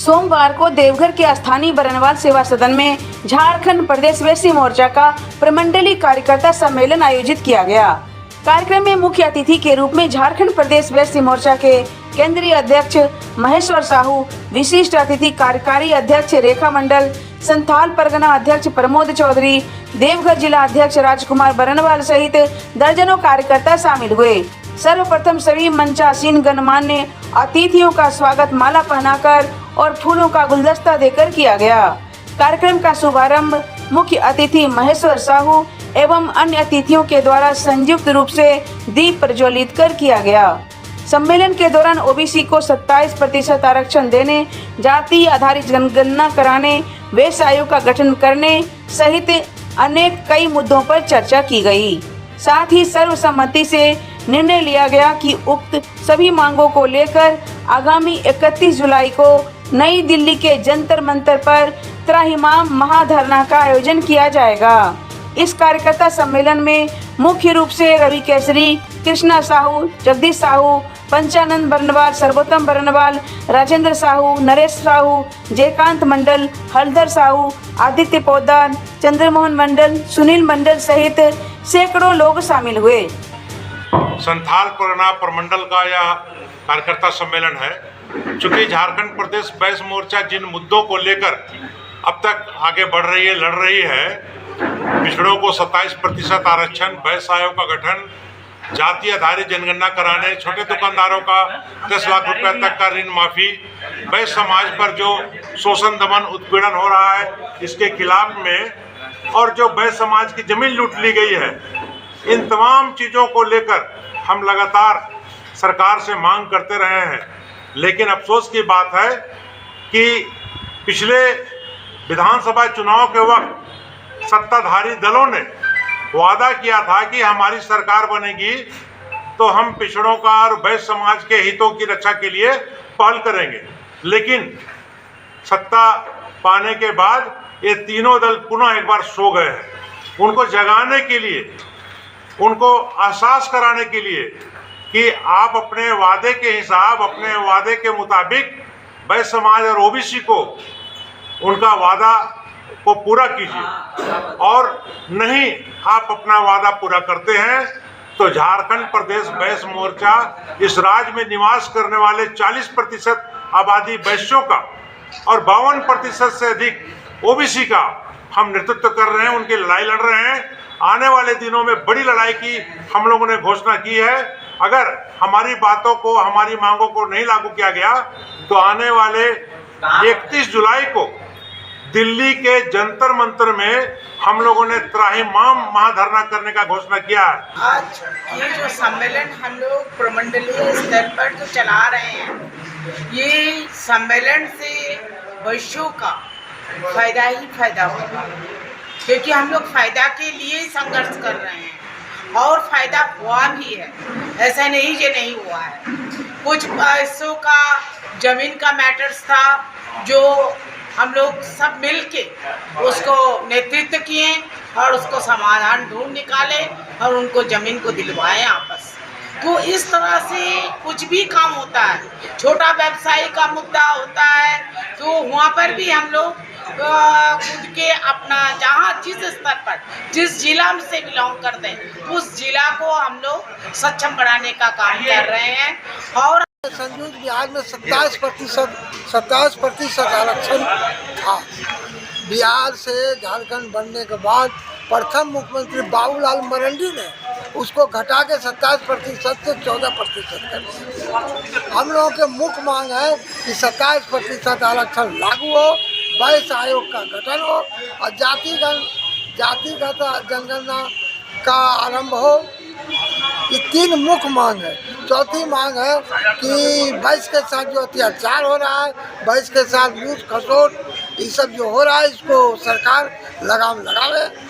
सोमवार को देवघर के स्थानीय बरनवाल सेवा सदन में झारखंड प्रदेश वैश्य मोर्चा का प्रमंडलीय कार्यकर्ता सम्मेलन आयोजित किया गया। कार्यक्रम में मुख्य अतिथि के रूप में झारखंड प्रदेश वैश्य मोर्चा के केंद्रीय अध्यक्ष महेश्वर साहू, विशिष्ट अतिथि कार्यकारी अध्यक्ष रेखा मंडल, संथाल परगना अध्यक्ष प्रमोद चौधरी, देवघर जिला अध्यक्ष राजकुमार बरनवाल सहित दर्जनों कार्यकर्ता शामिल हुए। सर्वप्रथम सभी मंचासीन गणमान्य अतिथियों का स्वागत माला पहनाकर और फूलों का गुलदस्ता देकर किया गया। कार्यक्रम का शुभारंभ मुख्य अतिथि महेश्वर साहू एवं अन्य अतिथियों के द्वारा संयुक्त रूप से दीप प्रज्वलित कर किया गया। सम्मेलन के दौरान ओबीसी को 27% आरक्षण देने, जाति आधारित जनगणना कराने, वैश्य आयोग का गठन करने सहित अनेक कई मुद्दों पर चर्चा की गई। साथ ही सर्वसम्मति से निर्णय लिया गया कि उक्त सभी मांगों को लेकर आगामी 31 जुलाई को नई दिल्ली के जंतर मंतर पर त्राहिमाम महाधरना का आयोजन किया जाएगा। इस कार्यकर्ता सम्मेलन में मुख्य रूप से रवि केसरी, कृष्णा साहू, जगदीश साहू, पंचानंद बरनवाल, सर्वोत्तम बरनवाल, राजेंद्र साहू, नरेश साहू, जयकांत मंडल, हलधर साहू, आदित्य पोद्दार, चंद्रमोहन मंडल, सुनील मंडल सहित सैकड़ों लोग शामिल हुए। संथाल परगना प्रमंडल का यह कार्यकर्ता सम्मेलन है। चूंकि झारखंड प्रदेश वैश्य मोर्चा जिन मुद्दों को लेकर अब तक आगे बढ़ रही है, लड़ रही है, पिछड़ों को 27% आरक्षण, वैश्य आयोग का गठन, जाति आधारित जनगणना कराने, छोटे दुकानदारों का 10 लाख रुपए तक का ऋण माफी, वैश्य समाज पर जो शोषण, दमन, उत्पीड़न हो रहा है, इसके खिलाफ में, और जो वैश्य समाज की जमीन लूट ली गई है, इन तमाम चीज़ों को लेकर हम लगातार सरकार से मांग करते रहे हैं। लेकिन अफसोस की बात है कि पिछले विधानसभा चुनाव के वक्त सत्ताधारी दलों ने वादा किया था कि हमारी सरकार बनेगी तो हम पिछड़ों का और वैश्य समाज के हितों की रक्षा के लिए पहल करेंगे। लेकिन सत्ता पाने के बाद ये तीनों दल पुनः एक बार सो गए हैं। उनको जगाने के लिए, उनको एहसास कराने के लिए कि आप अपने वादे के हिसाब, अपने वादे के मुताबिक वैश्य समाज और ओबीसी को उनका वादा को पूरा कीजिए, और नहीं आप अपना वादा पूरा करते हैं तो झारखंड प्रदेश वैश्य मोर्चा इस राज्य में निवास करने वाले 40% आबादी वैश्यों का और 52% से अधिक ओबीसी का हम नेतृत्व कर रहे हैं, उनकी लड़ाई लड़ रहे हैं। आने वाले दिनों में बड़ी लड़ाई की हम लोगों ने घोषणा की है। अगर हमारी बातों को, हमारी मांगों को नहीं लागू किया गया तो आने वाले 31 जुलाई को दिल्ली के जंतर मंतर में हम लोगों ने त्राहिमाम महाधरना करने का घोषणा किया है। आज ये जो सम्मेलन हम लोग प्रमंडलीय स्तर पर जो चला रहे हैं, ये सम्मेलन से वैश्यों का फायदा ही फायदा होगा, क्योंकि हम लोग फायदा के लिए ही संघर्ष कर रहे हैं और फायदा हुआ भी है। ऐसा नहीं कि नहीं हुआ है। कुछ पैसों का, जमीन का मैटर्स था जो हम लोग सब मिलके उसको नेतृत्व किए और उसको समाधान ढूंढ निकाले और उनको जमीन को दिलवाए आपस। तो इस तरह से कुछ भी काम होता है। छोटा व्यवसायी का मुद्दा होता है तो वहाँ पर भी हम लोग खुद के अपना जहाँ जिस स्तर पर जिस जिला से बिलोंग करते हैं उस जिला को हम लोग सक्षम बनाने का काम कर रहे हैं। और संयुक्त बिहार में 27% आरक्षण था। बिहार से झारखंड बनने के बाद प्रथम मुख्यमंत्री बाबूलाल मरांडी ने उसको घटा के 27% से 14% कर दिया। हम लोगों के मुख्य मांग है कि 27% आरक्षण लागू हो, वैश्य आयोग का गठन हो और जातिगत जनगणना का आरंभ हो। ये 3 मुख्य मांग है। चौथी मांग है कि वैश्य के साथ जो अत्याचार हो रहा है, वैश्य के साथ लूट खसोट, ये सब जो हो रहा है, इसको सरकार लगाम लगावे।